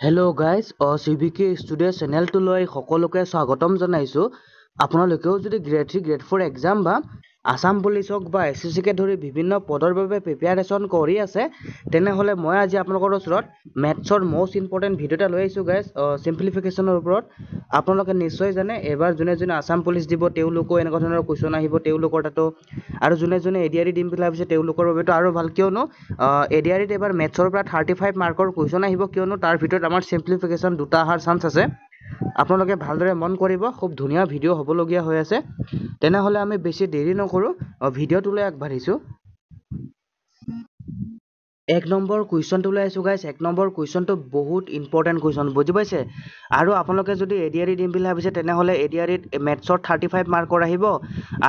Hello' guys চিবিকে studio' চেনেলটোলৈ সকলোকে স্বাগতম জনাইছোঁ। আপোনালোকেও যদি গ্ৰেড 3 গ্ৰেড 4 এক্সাম বা আছাম পুলিচ হওক বা SSCকে ধৰি বিভিন্ন পদৰ বাবে প্ৰিপেয়াৰেশ্যন কৰি আছে, তেনেহ'লে মই আজি আপোনালোকৰ ওচৰত মেথছৰ মষ্ট ইম্পৰ্টেণ্ট ভিডিঅ' এটা লৈ আহিছোঁ গাইজ, চিম্পলিফিকেশ্যনৰ ওপৰত। আপোনালোকে নিশ্চয় জানে এবাৰ যোনে যোনে আছাম পুলিচ দিব তেওঁলোকো এনেকুৱা ধৰণৰ কুৱেশ্যন আহিব তেওঁলোকৰ তাতো, আৰু যোনে যোনে ADRE দিম বুলি ভাবিছে তেওঁলোকৰ বাবেতো আৰু ভাল, কিয়নো ADREত এবাৰ মেথছৰ পৰা 35 মাৰ্কৰ কুৱেশ্যন আহিব, কিয়নো তাৰ ভিতৰত আমাৰ চিম্পলিফিকেশ্যন দুটা অহাৰ চান্স আছে। আপোনালোকে ভালদৰে মন কৰিব, খুব ধুনীয়া ভিডিঅ' হ'বলগীয়া হৈ আছে। তেনেহ'লে আমি বেছি দেৰি নকৰোঁ, ভিডিঅ'টোলৈ আগবাঢ়িছোঁ। এক নম্বৰ কুৱেশ্যনটো লৈ আহিছোঁ গাইছ। এক নম্বৰ কুৱেশ্যনটো বহুত ইম্পৰ্টেণ্ট কুৱেশ্যন, বুজি পাইছে? আৰু আপোনালোকে যদি ADRE দিম বুলি ভাবিছে তেনেহ'লে ADREত মেথছত 35 মাৰ্কৰ আহিব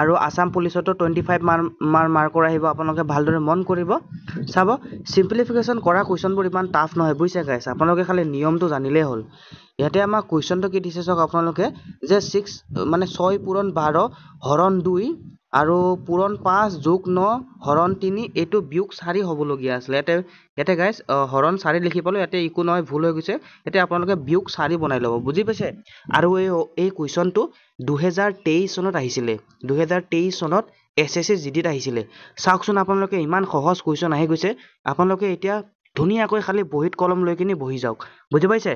আৰু আছাম পুলিচতো 25 মাৰ্কৰ আহিব। আপোনালোকে ভালদৰে মন কৰিব, চাব। চিম্পলিফিকেশ্যন কৰা কুৱেশ্যনবোৰ ইমান টাফ নহয়, বুজিছে গাইছ? আপোনালোকে খালি নিয়মটো জানিলেই হ'ল। ইয়াতে আমাক কুৱেশ্যনটো কি দিছে চাওক আপোনালোকে, যে 6 পূৰণ 12 হৰণ 2 আৰু পূৰণ 5 যোগ 9 হৰণ 3, এইটো বিয়োগ 4 হ'বলগীয়া আছিলে। ইয়াতে গাইজ হৰণ 4 লিখি পালোঁ, ইয়াতে একো নহয়, ভুল হৈ গৈছে। এতিয়া আপোনালোকে বিয়োগ 4 বনাই ল'ব, বুজি পাইছে? আৰু এই কুৱেশ্যনটো 2023 চনত আহিছিলে। 2023 চনত SSC GDত আহিছিলে। চাওকচোন আপোনালোকে, ইমান সহজ কুৱেশ্যন আহি গৈছে। আপোনালোকে এতিয়া ধুনীয়াকৈ খালি বহীত কলম লৈ কিনি বহি যাওক, বুজি পাইছে?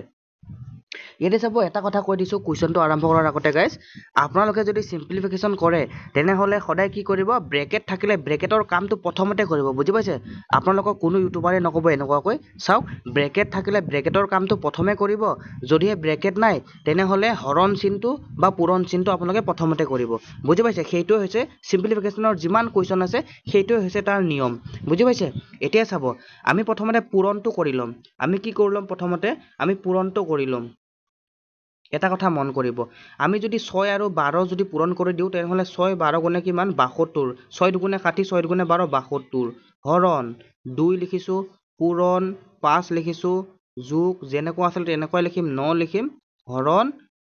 ইয়াতে চাব, এটা কথা কৈ দিছোঁ কুৱেশ্যনটো আৰম্ভ কৰাৰ আগতে গাইজ, আপোনালোকে যদি চিম্পলিফিকেশ্যন কৰে তেনেহ'লে সদায় কি কৰিব, ব্ৰেকেট থাকিলে ব্ৰেকেটৰ কামটো প্ৰথমতে কৰিব, বুজি পাইছে? আপোনালোকক কোনো ইউটিউবাৰে নক'ব এনেকুৱাকৈ। চাওক, ব্ৰেকেট থাকিলে ব্ৰেকেটৰ কামটো প্ৰথমে কৰিব, যদিহে ব্ৰেকেট নাই তেনেহ'লে হৰণ চিনটো বা পূৰণ চিনটো আপোনালোকে প্ৰথমতে কৰিব, বুজি পাইছে? সেইটোৱে হৈছে চিম্পলিফিকেশ্যনৰ যিমান কুৱেশ্যন আছে সেইটোৱে হৈছে তাৰ নিয়ম, বুজি পাইছে? এতিয়া চাব, আমি প্ৰথমতে পূৰণটো কৰি ল'ম। আমি কি কৰি ল'ম প্ৰথমতে, আমি পূৰণটো কৰি ল'ম। এটা কথা মন কৰিব, আমি যদি 6 আৰু 12 যদি পূৰণ কৰি দিওঁ তেনেহ'লে 6 12 গুণে কিমান, 72। 6 দুগুণে 60, 6 দুগুণে 12, 72। হৰণ 2 লিখিছোঁ, পূৰণ 5 লিখিছোঁ, যোগ যেনেকুৱা আছিল তেনেকুৱাই লিখিম, 9 লিখিম, হৰণ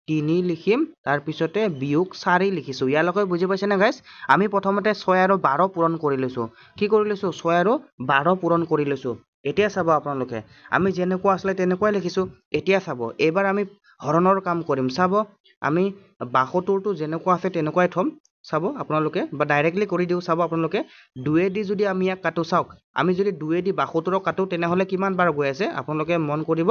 3 লিখিম, তাৰপিছতে বিয়োগ 4 লিখিছোঁ। ইয়ালৈকে বুজি পাইছেনে গাইজ? আমি প্ৰথমতে 6 আৰু 12 পূৰণ কৰি লৈছোঁ। কি কৰি লৈছোঁ? 6 আৰু 12 পূৰণ কৰি লৈছোঁ। এতিয়া চাব আপোনালোকে, আমি যেনেকুৱা আছিলে তেনেকুৱাই লিখিছোঁ। এতিয়া চাব, এইবাৰ আমি হৰণৰ কাম কৰিম। চাব, আমি 72টো যেনেকুৱা আছে তেনেকুৱাই থ'ম। চাব আপোনালোকে, বা ডাইৰেক্টলি কৰি দিওঁ। চাব আপোনালোকে, 2 দি যদি আমি ইয়াক কাটোঁ, চাওক, আমি যদি 2 দি 72ক কাটোঁ তেনেহ'লে কিমান বাৰ গৈ আছে আপোনালোকে মন কৰিব।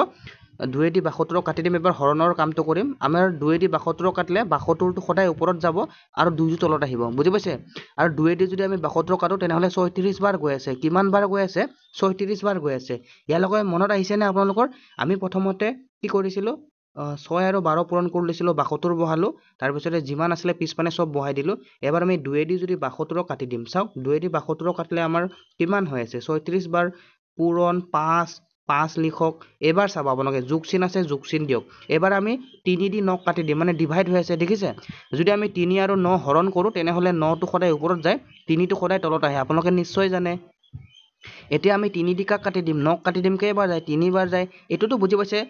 2 দি 72ক কাটি দিম, এবাৰ হৰণৰ কামটো কৰিম। আমাৰ 2 দি 72ক কাটিলে 72টো সদায় ওপৰত যাব আৰু 2টো তলত আহিব, বুজি পাইছে? আৰু 2 দি যদি আমি 72ক কাটোঁ তেনেহ'লে 36 বাৰ গৈ আছে। কিমান বাৰ গৈ আছে? 36 বাৰ গৈ আছে। ইয়ালৈকে মনত আহিছেনে আপোনালোকৰ? আমি প্ৰথমতে কি কৰিছিলোঁ, 6 আৰু 12 পূৰণ কৰি লৈছিলোঁ, 72 বহালোঁ, তাৰপিছতে যিমান আছিলে পিছপানে চব বহাই দিলোঁ। এবাৰ আমি 2 দি যদি 72ক কাটি দিম, চাওক, 2 দি 72ক কাটিলে আমাৰ কিমান হৈ আছে? 36 বাৰ, পূৰণ 5 লিখক। এইবাৰ চাব আপোনালোকে, যোগ চিন আছে, যোগ চিন দিয়ক। এইবাৰ আমি 3 দি 9ক কাটি দিম, মানে ডিভাইড হৈ আছে, দেখিছে? যদি আমি 3 আৰু 9 হৰণ কৰোঁ তেনেহ'লে 9টো সদায় ওপৰত যায়, 3টো সদায় তলত আহে, আপোনালোকে নিশ্চয় জানে। এতিয়া আমি 3 দি কাক কাটি দিম? 9ক কাটি দিম, কেইবাৰ যায়? 3 বাৰ যায়। এইটোতো বুজি পাইছে?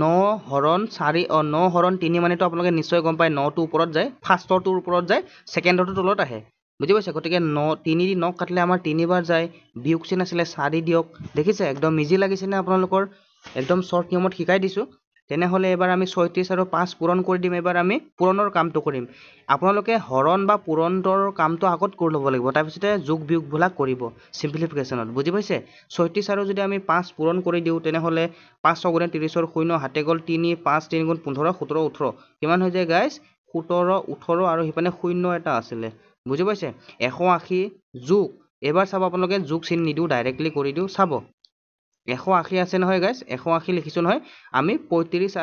9 হৰণ 4, 9 হৰণ 3 মানেতো আপোনালোকে নিশ্চয় গম পায়, 9টো ওপৰত যায়, ফাৰ্ষ্টৰটোৰ ওপৰত যায়, ছেকেণ্ডৰটো তলত আহে, বুজি পাইছে? গতিকে 3 দি 9ক কাটিলে আমাৰ 3 বাৰ যায়। বিয়োগ চিন আছিলে 4 দিয়ক, দেখিছে? একদম ইজি লাগিছেনে আপোনালোকৰ? একদম শ্বৰ্ট নিয়মত শিকাই দিছোঁ। তেনেহ'লে এবাৰ আমি 36 আৰু 5 পূৰণ কৰি দিম। এবাৰ আমি পূৰণৰ কামটো কৰিম। আপোনালোকে হৰণ বা পূৰণৰ কামটো আগত কৰি ল'ব লাগিব, তাৰপিছতে যোগ বিয়োগবিলাক কৰিব চিম্পলিফিকেশ্যনত, বুজি পাইছে? 36 আৰু যদি আমি 5 পূৰণ কৰি দিওঁ তেনেহ'লে 5 6 গুণে 30ৰ 0, হাতে গ'ল 3, 5 3 গুণ 15, 17 18, কিমান হৈ যায় গাইজ? 17 18, আৰু সিপিনে 0 এটা আছিলে, বুজি পাইছে? 180 যোগ, এইবাৰ চাব আপোনালোকে, যোগ চিন নিদিওঁ, ডাইৰেক্টলি কৰি দিওঁ। চাব, 180 আছে নহয় গাইজ, 180 লিখিছোঁ নহয়। আমি 36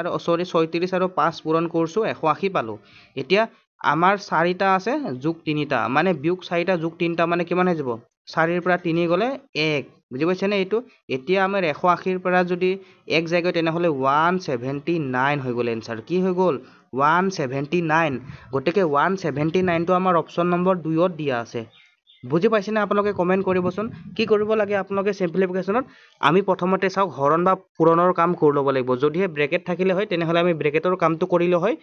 আৰু 5 পূৰণ কৰিছোঁ, 180 পালোঁ। এতিয়া আমাৰ 4টা আছে, যোগ 3টা, মানে বিয়োগ 4টা যোগ 3টা, মানে কিমান হৈ যাব? 4ৰ পৰা 3 গ'লে 1, বুজি পাইছেনে এইটো? এতিয়া আমাৰ 180ৰ পৰা যদি 1 যায়গৈ তেনেহ'লে 179 হৈ গ'ল এনচাৰ। কি হৈ গ'ল? 179। গতিকে 179টো আমাৰ অপশ্যন নম্বৰ 2ত দিয়া আছে। বুজি পাইছেনে আপোনালোকে? কমেণ্ট কৰিবচোন। কি কৰিব লাগে আপোনালোকে চিম্পলিফিকেশ্যনত? আমি প্ৰথমতে চাওক, হৰণ বা পূৰণৰ কাম কৰি ল'ব লাগিব। যদিহে ব্ৰেকেট থাকিলে হয় তেনেহ'লে আমি ব্ৰেকেটৰ কামটো কৰিলোঁ হয়।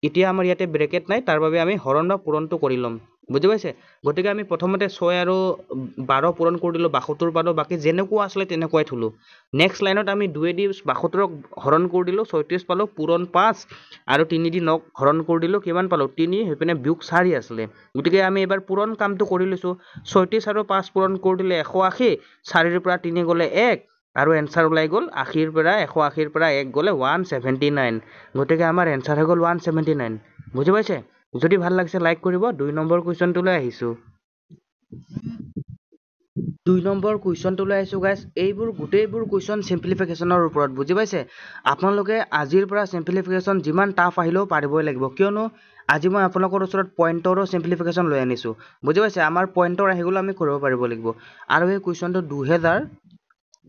এতিয়া আমাৰ ইয়াতে ব্ৰেকেট নাই, তাৰ বাবে আমি হৰণ বা পূৰণটো কৰি ল'ম। বুজি পাইছে গতিকে আমি প্ৰথমতে 6 আৰু 12 পূৰণ কৰি দিলো 72 পালো বাকি যেনেকুৱা আছিলে তেনেকুৱাই থলো নেক্সট লাইনত আমি 2 দি 72ক হৰণ কৰি দিলো 36 পালো পূৰণ 5 আৰু 3 দি 9ক হৰণ কৰি দিলো কিমান পালো 3 হেপিনে বিয়োগ 4 আছিলে গতিকে আমি এবাৰ পূৰণ কামটো কৰি লৈছো 36 আৰু 5 পূৰণ কৰি দিলে 180 4 ৰ পৰা 3 গলে 1 আৰু এনসাৰ ওলাই গল 80 ৰ পৰা 180 ৰ পৰা 1 গলে 179 গতিকে আমাৰ এনসাৰ হৈ গল 179 বুজি পাইছে যদি ভাল লাগিছে লাইক কৰিব 2 নম্বৰ কুৱেশ্যনটোলৈ আহিছো 2 নম্বৰ কুৱেশ্যনটোলৈ আহিছো গাইস এইবোৰ গোটেইবোৰ কুৱেশ্যন সিম্পলিফিকেশনৰ ওপৰত বুজি পাইছে আপোনালোকে আজিৰ পৰা সিম্পলিফিকেশন যিমান টাফ আহিলেও পাৰিবই লাগিব কিয়নো আজি মই আপোনালোকৰ ওচৰত পইণ্টৰো সিম্পলিফিকেশন লৈ আনিছো বুজি পাইছে আমাৰ পইণ্টৰ আহি গ'লে আমি কৰিব পাৰিব লাগিব আৰু এই কুৱেশ্যনটো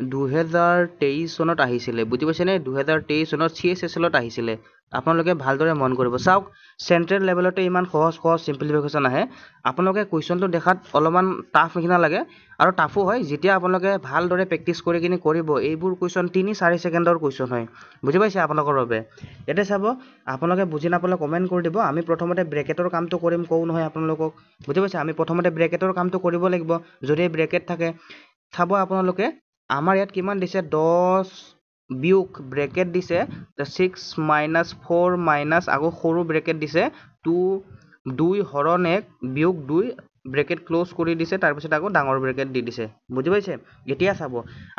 2023 চনত আহিছিলে বুজি পাইছে নে 2023 চনত CSSL ত আহিছিলে আপোনালোকে ভালদৰে মন কৰিব চাওক চেন্ট্ৰেল লেভেলতে ইমান সহজ সহজ সিম্পলিফিকেশন আহে আপোনালোকে কুৱেশ্যনটো দেখাত অলপমান টাফ নিচিনা লাগে আৰু টাফো হয় যেতিয়া আপোনালোকে ভালদৰে প্ৰেক্টিচ কৰি কিনি কৰিব এইবোৰ কুৱেশ্যন 3-4 ছেকেণ্ডৰ কুৱেশ্যন হয় বুজি পাইছে আপোনালোকৰ বাবে এতিয়া চাব আপোনালোকে বুজি নাপালে কমেন্ট কৰি দিব আমি প্ৰথমতে ব্ৰেকেটৰ কামটো কৰিম কও নহয় আপোনালোকক বুজি পাইছে আমি প্ৰথমতে ব্ৰেকেটৰ কামটো কৰিব লাগিব যদি ব্ৰেকেট থাকে চাব আপোনালোকে আমাৰ ইয়াত কিমান দিছে 10 বিয়োগ ব্ৰেকেট দিছে 6 - 4 - আকৌ সৰু ব্ৰেকেট দিছে 2 হৰণ 1 বিয়োগ 2 ব্ৰেকেট ক্লোজ কৰি দিছে তাৰ পিছত আকৌ ডাঙৰ ব্ৰেকেট দি দিছে বুজি পাইছে এতিয়া চাব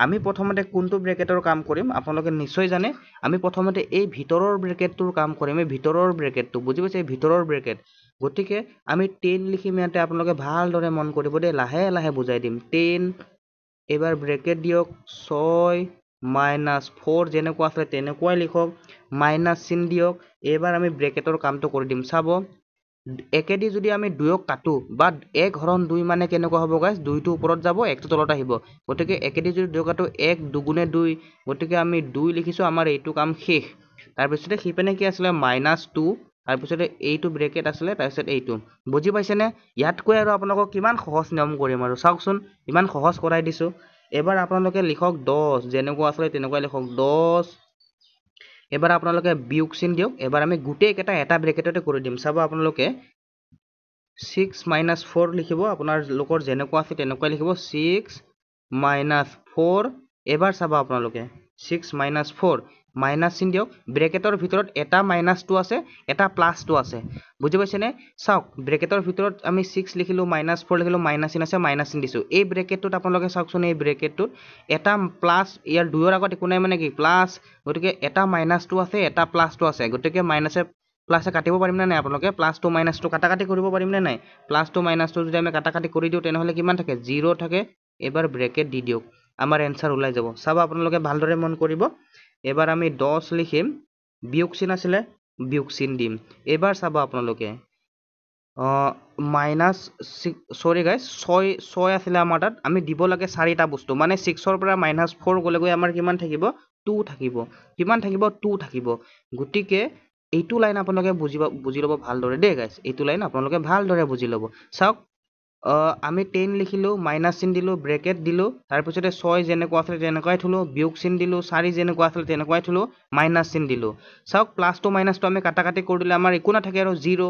আমি প্ৰথমতে কোনটো ব্ৰেকেটৰ কাম কৰিম আপোনালোকে নিশ্চয় জানে আমি প্ৰথমতে এই ভিতৰৰ ব্ৰেকেটটোৰ কাম কৰিম এই ভিতৰৰ ব্ৰেকেটটো বুজি পাইছে এই ভিতৰৰ ব্ৰেকেট গতিকে আমি 10 লিখিম ইয়াতে আপোনালোকে ভালদৰে মন কৰিব দেই লাহে লাহে বুজাই দিম 10 এবাৰ ব্ৰেকেট দিয়ক 6 - 4 যেনেকুৱা আছে তেনেকুৱাই লিখক মাইনাস চিন দিয়ক এবাৰ আমি ব্ৰেকেটৰ কামটো কৰি দিম চাব একেদি যদি আমি 2ক কাটো বা 1 হৰণ 2 মানে কেনেকুৱা হ'ব গাইস 2 টো ওপৰত যাব 1 টো তলত আহিব গতিকে একেদি যদি 2 কাটো 1 দুগুণে 2 গতিকে আমি 2 লিখিছো আমাৰ এইটো কাম শেষ তাৰ পিছতে হিপেনে কি আছিল -2 তাৰ পিছতে এইটো ব্ৰেকেট আছিল তাৰ পিছত এইটো বুজি পাইছে নে ইয়াতকৈ আৰু আপোনালোকক কিমান সহজ নিয়ম কৰিম আৰু চাওকচোন ইমান সহজ কৰাই দিছো এবাৰ আপোনালোকে লিখক 10 যেনেকুৱা আছিল তেনেকুৱা লিখক 10 এবাৰ আপোনালোকে বিয়োগ চিন দিয়ক এবাৰ আমি গুটেই কেটা এটা ব্ৰেকেটতে কৰি দিম চাব আপোনালোকে 6 - 4 লিখিব আপোনাৰ লোকৰ যেনেকুৱা আছে তেনেকুৱা লিখিব 6 - 4 এবাৰ চাব আপোনালোকে 6 - 4 মাইনাস চিন দিয়ক ব্ৰেকেটৰ ভিতৰত এটা -2 আছে এটা +2 আছে বুজি পাইছে নে চাওক ব্ৰেকেটৰ ভিতৰত আমি 6 লিখিলো -4 লিখিলো মাইনাস চিন আছে মাইনাস চিন দিছো এই ব্ৰেকেটটোত আপোনালোকে চাওকচোন এই ব্ৰেকেটটোত এটা প্লাস ইয়াৰ দুইৰ আগত একো নাই মানে কি প্লাস গতিকে এটা -2 আছে এটা +2 আছে গতিকে মাইনাসে প্লাসে কাটিব পাৰিম না নাই আপোনালোকে +2 - 2 কাটাকাটি কৰিব পাৰিম না নাই +2 - 2 যদি আমি কাটাকাটি কৰি দিও তেনেহলে কিমান থাকে 0 থাকে এবাৰ ব্ৰেকেট দি দিওক আমাৰ এনসাৰ ওলাই যাব চাব আপোনালোকে ভালদৰে মন কৰিব এবাৰ আমি 10 লিখিম বিয়োগ চিন আছিল বিয়োগ চিন দিম এবাৰ চাব আপোনালোকে মাইনাস সৰি গাইস 6 আছিল আমাৰ তাত আমি দিব লাগে 4টা বস্তু মানে 6 ৰ পৰা -4 গলে গৈ আমাৰ কিমান থাকিব 2 থাকিব কিমান থাকিব 2 থাকিব গতিকে এইটো লাইন আপোনালোকে বুজি লব ভালদৰে দেই গাইস এইটো লাইন আপোনালোকে ভালদৰে বুজি লব চাওক আমি 10 লিখিলো মাইনাস চিন দিলো ব্ৰেকেট দিলো তাৰ পিছতে 6 যেনেকুৱা আছিল তেনেকুৱাই থলো বিয়োগ চিন দিলো 4 যেনেকুৱা আছিল তেনেকুৱাই থলো মাইনাস চিন দিলো চাওক +2 - 2 আমি কাটাকাটি কৰি দিলে আমাৰ একো নাথাকে আৰু 0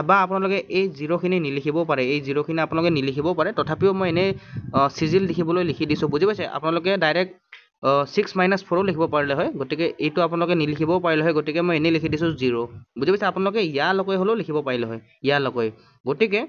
বা আপোনালোকে এই 0 খিনি নিলিখিব পাৰে এই 0 খিনি আপোনালোকে নিলিখিব পাৰে তথাপিও মই এনে সিজিল লিখিবলৈ লিখি দিছো বুজি পাইছে আপোনালোকে ডাইৰেক্ট 6 - 4 লিখিব পাৰিলে হয় গতিকে এইটো আপোনালোকে নিলিখিবও পাৰিলে হয় গতিকে মই এনে লিখি দিছো 0 বুজি পাইছে আপোনালোকে ইয়ালৈকে হলেও লিখিব পাৰিলে হয় ইয়ালৈকে গতিকে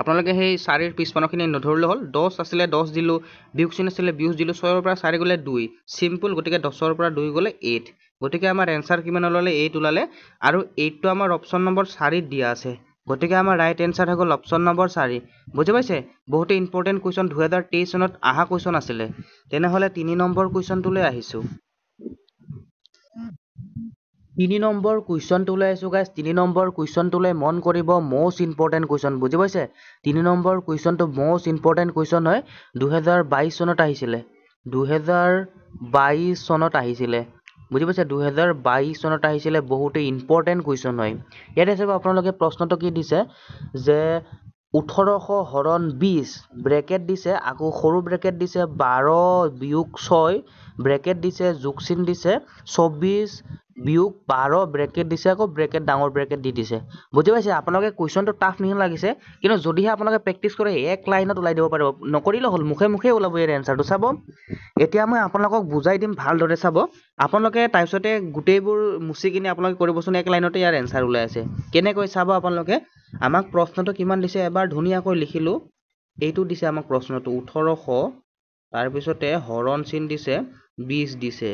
আপোনালোকে সেই 4 ৰ পিছমানখিনি নধৰিলে হ'ল 10 আছিল 10 দিলো বিয়োগ চিন আছিল বিয়োগ দিলো 6 ৰ পৰা 4 গলে 2 সিম্পল গতিকে 10 ৰ পৰা 2 গলে 8 গতিকে আমাৰ এনসাৰ কিমান ওলালে 8 ওলালে আৰু 8 টো আমাৰ অপচন নম্বৰ 4 ত দিয়া আছে গতিকে আমাৰ ৰাইট এনসাৰ হৈ গল অপচন নম্বৰ 4 বুজি পাইছে বহুতে ইম্পৰ্টেন্ট কুৱেশ্যন 2023 চনত আহা কুৱেশ্যন আছিল তেনেহলে 3 নম্বৰ কুৱেশ্যনটোলৈ আহিছো 3 নম্বৰ কুৱেশ্যনটোলৈ আহিছো গাইস 3 নম্বৰ কুৱেশ্যনটোলৈ মন কৰিব মোষ্ট ইম্পৰ্টেন্ট কুৱেশ্যন বুজি পাইছে 3 নম্বৰ কুৱেশ্যনটো মোষ্ট ইম্পৰ্টেন্ট কুৱেশ্যন হয় 2022 চনত আহিছিলে 2022 চনত আহিছিলে বুজি পাইছে 2022 চনত আহিছিলে বহুতে ইম্পৰ্টেন্ট কুৱেশ্যন হয় ইয়াতে চাব আপোনালোকে প্ৰশ্নটো কি দিছে যে 1800 হৰণ 20 ব্ৰেকেট দিছে আকৌ সৰু ব্ৰেকেট দিছে 12 বিয়োগ 6 ব্ৰেকেট দিছে, যোগ চিন দিছে, 24 বিয়োগ 12 ব্ৰেকেট দিছে, আকৌ ব্ৰেকেট ডাঙৰ ব্ৰেকেট দি দিছে। বুজি পাইছে? আপোনালোকে কুৱেশ্যনটো টাফ নিচিনা লাগিছে, কিন্তু যদিহে আপোনালোকে প্ৰেক্টিচ কৰে এক লাইনত ওলাই দিব পাৰিব। নকৰিলেও হ'ল, মুখে মুখে ওলাব ইয়াৰ এনচাৰটো। চাব, এতিয়া মই আপোনালোকক বুজাই দিম ভালদৰে। চাব, আপোনালোকে তাৰপিছতে গোটেইবোৰ মুচি কিনে আপোনালোকে কৰিবচোন, এক লাইনতে ইয়াৰ এনচাৰ ওলাই আছে। কেনেকৈ চাব আপোনালোকে, আমাক প্ৰশ্নটো কিমান দিছে এবাৰ ধুনীয়াকৈ লিখিলোঁ। এইটো দিছে আমাক প্ৰশ্নটো 1800, তাৰপিছতে হৰণ চিন দিছে 20 দিছে,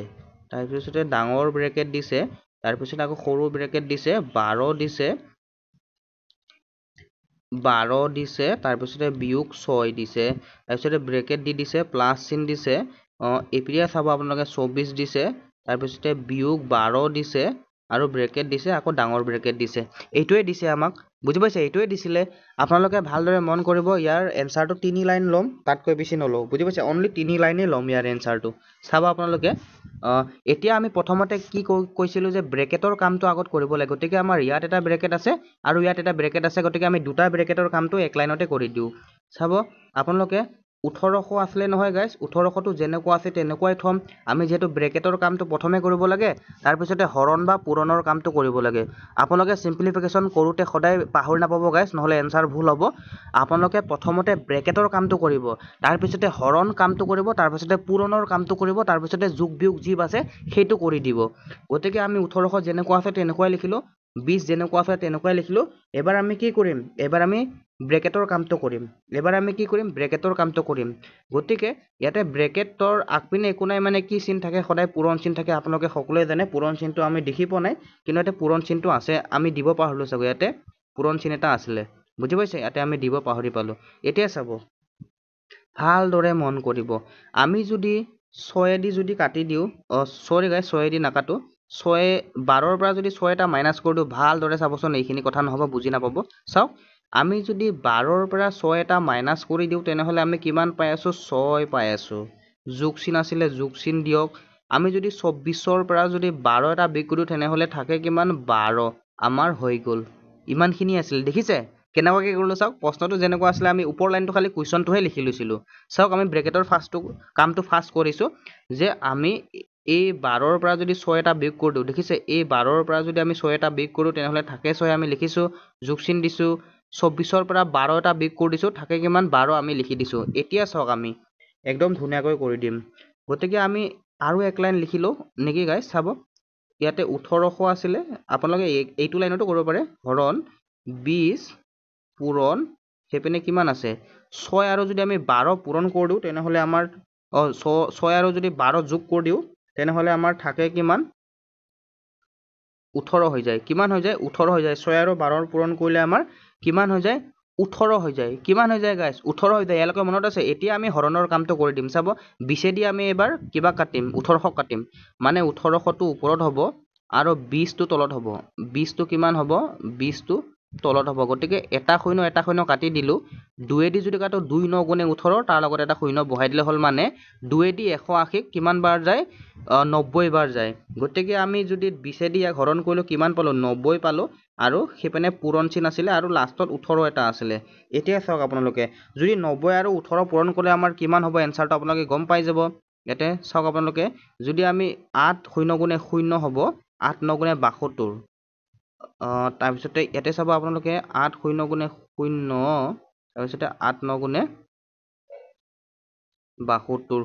তাৰপিছতে ডাঙৰ ব্ৰেকেট দিছে, তাৰপিছত আকৌ সৰু ব্ৰেকেট দিছে 12 দিছে, তাৰপিছতে বিয়োগ 6 দিছে, তাৰপিছতে ব্ৰেকেট দি দিছে, প্লাছ চিন দিছে, এপিয়া চাব আপোনালোকে 24 দিছে, তাৰপিছতে বিয়োগ 12 দিছে, আৰু ব্ৰেকেট দিছে, আকৌ ডাঙৰ ব্ৰেকেট দিছে। এইটোৱে দিছে আমাক, বুজি পাইছে? এইটোৱে দিছিলে। আপোনালোকে ভালদৰে মন কৰিব, ইয়াৰ এনচাৰটো 3 লাইন ল'ম, তাতকৈ বেছি নলওঁ। বুজি পাইছে? অনলি 3 লাইনেই ল'ম ইয়াৰ এনচাৰটো। চাব আপোনালোকে, এতিয়া আমি প্ৰথমতে কি কৈছিলোঁ যে ব্ৰেকেটৰ কামটো আগত কৰিব লাগে। গতিকে আমাৰ ইয়াত এটা ব্ৰেকেট আছে আৰু ইয়াত এটা ব্ৰেকেট আছে, গতিকে আমি দুটা ব্ৰেকেটৰ কামটো এক লাইনতে কৰি দিওঁ। চাব আপোনালোকে, 1800 আছিলে নহয় গাইজ, 1800টো যেনেকুৱা আছে তেনেকুৱাই থ'ম। আমি যিহেতু ব্ৰেকেটৰ কামটো প্ৰথমে কৰিব লাগে, তাৰপিছতে হৰণ বা পূৰণৰ কামটো কৰিব লাগে। আপোনালোকে চিম্পলিফিকেশ্যন কৰোঁতে সদায় পাহৰি নাপাব গাইজ, নহ'লে এনচাৰ ভুল হ'ব। আপোনালোকে প্ৰথমতে ব্ৰেকেটৰ কামটো কৰিব, তাৰপিছতে হৰণ কামটো কৰিব, তাৰপিছতে পূৰণৰ কামটো কৰিব, তাৰপিছতে যোগ বিয়োগ যি আছে সেইটো কৰি দিব। গতিকে আমি 1800 যেনেকুৱা আছে তেনেকুৱাই লিখিলোঁ, 20 যেনেকুৱা আছে তেনেকুৱাই লিখিলোঁ। এবাৰ আমি কি কৰিম? এবাৰ আমি ব্ৰেকেটৰ কামটো কৰিম। গতিকে ইয়াতে ব্ৰেকেটৰ আগপিনে একো নাই, মানে কি চিন থাকে, সদায় পূৰণ চিন থাকে। আপোনালোকে সকলোৱে জানে পূৰণ চিনটো আমি দেখি পোৱা নাই, কিন্তু ইয়াতে পূৰণ চিনটো আছে। আমি দিব পাহৰিলোঁ চাগৈ, ইয়াতে পূৰণ চিন এটা আছিলে। বুজি পাইছে? ইয়াতে আমি দিব পাহৰি পালোঁ। এতিয়া চাব, ভালদৰে মন কৰিব। আমি যদি 6 দি যদি কাটি দিওঁ, চৰি গাইজ, 6 দি নাকাটো, 12ৰ পৰা যদি 6 এটা মাইনাছ কৰি দিওঁ, ভালদৰে চাবচোন, এইখিনি কথা নহ'ব, বুজি নাপাব। চাওক, আমি যদি 12ৰ পৰা 6 এটা মাইনাছ কৰি দিওঁ, তেনেহ'লে আমি কিমান পাই আছোঁ? 6 পাই আছোঁ। যোগ চিন আছিলে, যোগ চিন দিয়ক। আমি যদি 24ৰ পৰা যদি 12 এটা বিয়োগ কৰি দিওঁ, তেনেহ'লে থাকে কিমান? 12। আমাৰ হৈ গ'ল। ইমানখিনি আছিল, দেখিছে কেনেকুৱাকৈ কৰিলোঁ? চাওক, প্ৰশ্নটো যেনেকুৱা আছিলে, আমি ওপৰ লাইনটো খালি কুৱেশ্যনটোহে লিখি লৈছিলোঁ। চাওক, আমি ব্ৰেকেটৰ কামটো ফাৰ্ষ্ট কৰিছোঁ, যে আমি এই 12ৰ পৰা যদি 6 এটা বিয়োগ কৰি দিওঁ, দেখিছে? এই 12ৰ পৰা যদি আমি 6 এটা বিয়োগ কৰোঁ, তেনেহ'লে থাকে 6, আমি লিখিছোঁ, যোগ চিন দিছোঁ। 24ৰ পৰা 12 এটা বিয়োগ কৰি দিছোঁ, থাকে কিমান? 12 আমি লিখি দিছোঁ। এতিয়া চাওক, আমি একদম ধুনীয়াকৈ কৰি দিম। গতিকে আমি আৰু এক লাইন লিখিলোঁ নেকি গাইজ? চাব, ইয়াতে 1800 আছিলে, আপোনালোকে এইটো লাইনতো কৰিব পাৰে। হৰণ 20 পূৰণ, সেইপিনে কিমান আছে? 6 আৰু যদি আমি 12 পূৰণ কৰি দিওঁ, তেনেহ'লে আমাৰ 6 আৰু যদি 12 যোগ কৰি দিওঁ, তেনেহ'লে আমাৰ থাকে কিমান? 18 হৈ যায়। কিমান হৈ যায়? 18 হৈ যায়। 6 আৰু 12 পূৰণ কৰিলে আমাৰ কিমান হৈ যায়? 18 হৈ যায়। কিমান হৈ যায় গাইজ? 18 হৈ যায়। ইয়ালৈকে মনত আছে? এতিয়া আমি হৰণৰ কামটো কৰি দিম। চাব, 20 দি আমি এবাৰ কিবা কাটিম, 1800 কাটিম, মানে 1800টো ওপৰত হ'ব আৰু 20টো তলত হ'ব। 20টো কিমান হ'ব? 20টো তলত হ'ব। গতিকে এটা শূন্য কাটি দিলোঁ। 2 দি যদি কাটো, 2 9 গুণে 18, তাৰ লগত এটা শূন্য বহাই দিলে হ'ল, মানে 2 দি 180 কিমান বাৰ যায়? 90 বাৰ যায়। গতিকে আমি যদি 20 দি ইয়াক হৰণ কৰিলোঁ, কিমান পালোঁ? 90 পালোঁ, আৰু সেইপিনে পূৰণ চিন আছিলে, আৰু লাষ্টত 18 এটা আছিলে। এতিয়া চাওক আপোনালোকে, যদি 90 আৰু 18 পূৰণ কৰিলে আমাৰ কিমান হ'ব এনচাৰটো আপোনালোকে গম পাই যাব। ইয়াতে চাওক আপোনালোকে, যদি আমি 8 শূন্য গুণে 0 হ'ব, 8 9 গুণে 72। তাৰপিছতে ইয়াতে চাব আপোনালোকে, 8 শূন্য গুণে 0, তাৰপিছতে 8 9 গুণে 72।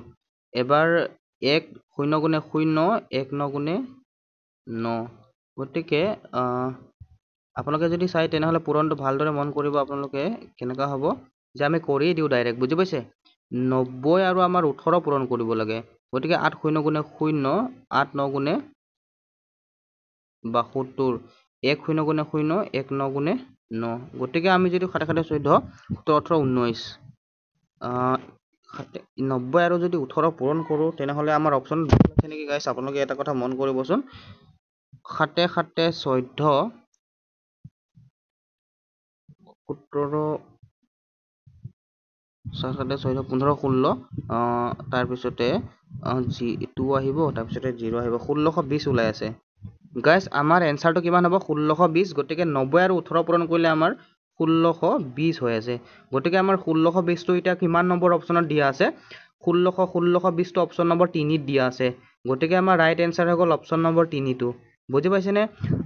এবাৰ 1 শূন্য গুণে 0, 1 9 গুণে 9। গতিকে আপোনালোকে যদি চাই, তেনেহ'লে পূৰণটো ভালদৰে মন কৰিব। আপোনালোকে কেনেকুৱা হ'ব, যে আমি কৰিয়ে দিওঁ ডাইৰেক্ট। বুজি পাইছে? 90 আৰু আমাৰ 18 পূৰণ কৰিব লাগে। গতিকে 8 শূন্য গুণে 0, 8 9 গুণে 72, 1 শূন্য গুণে 0, 1 9 গুণে 9। গতিকে আমি যদি 7 7 14, 17 18 19, 90 আৰু যদি 18 পূৰণ কৰোঁ, তেনেহ'লে আমাৰ অপশ্যন ভুল আছে নেকি গাইছ? আপোনালোকে এটা কথা মন কৰিবচোন। 7 7 14, 17 7 7 14 15 16, তাৰপিছতে 2 আহিব, তাৰপিছতে 0 আহিব, 1620 ওলাই আছে। গাইজ, আমাৰ এনচাৰটো কিমান হ'ব? 1620। গতিকে 90 আৰু 18 পূৰণ কৰিলে আমাৰ 1620 হৈ আছে। গতিকে আমাৰ 1620টো এতিয়া কিমান নম্বৰ অপশ্যনত দিয়া আছে? 1600 1620 টো অপশ্যন নম্বৰ 3 ত দিয়া আছে গতিকে আমাৰ ৰাইট এনসাৰ হৈ গ'ল অপশ্যন নম্বৰ 3 টো বুজি পাইছেনে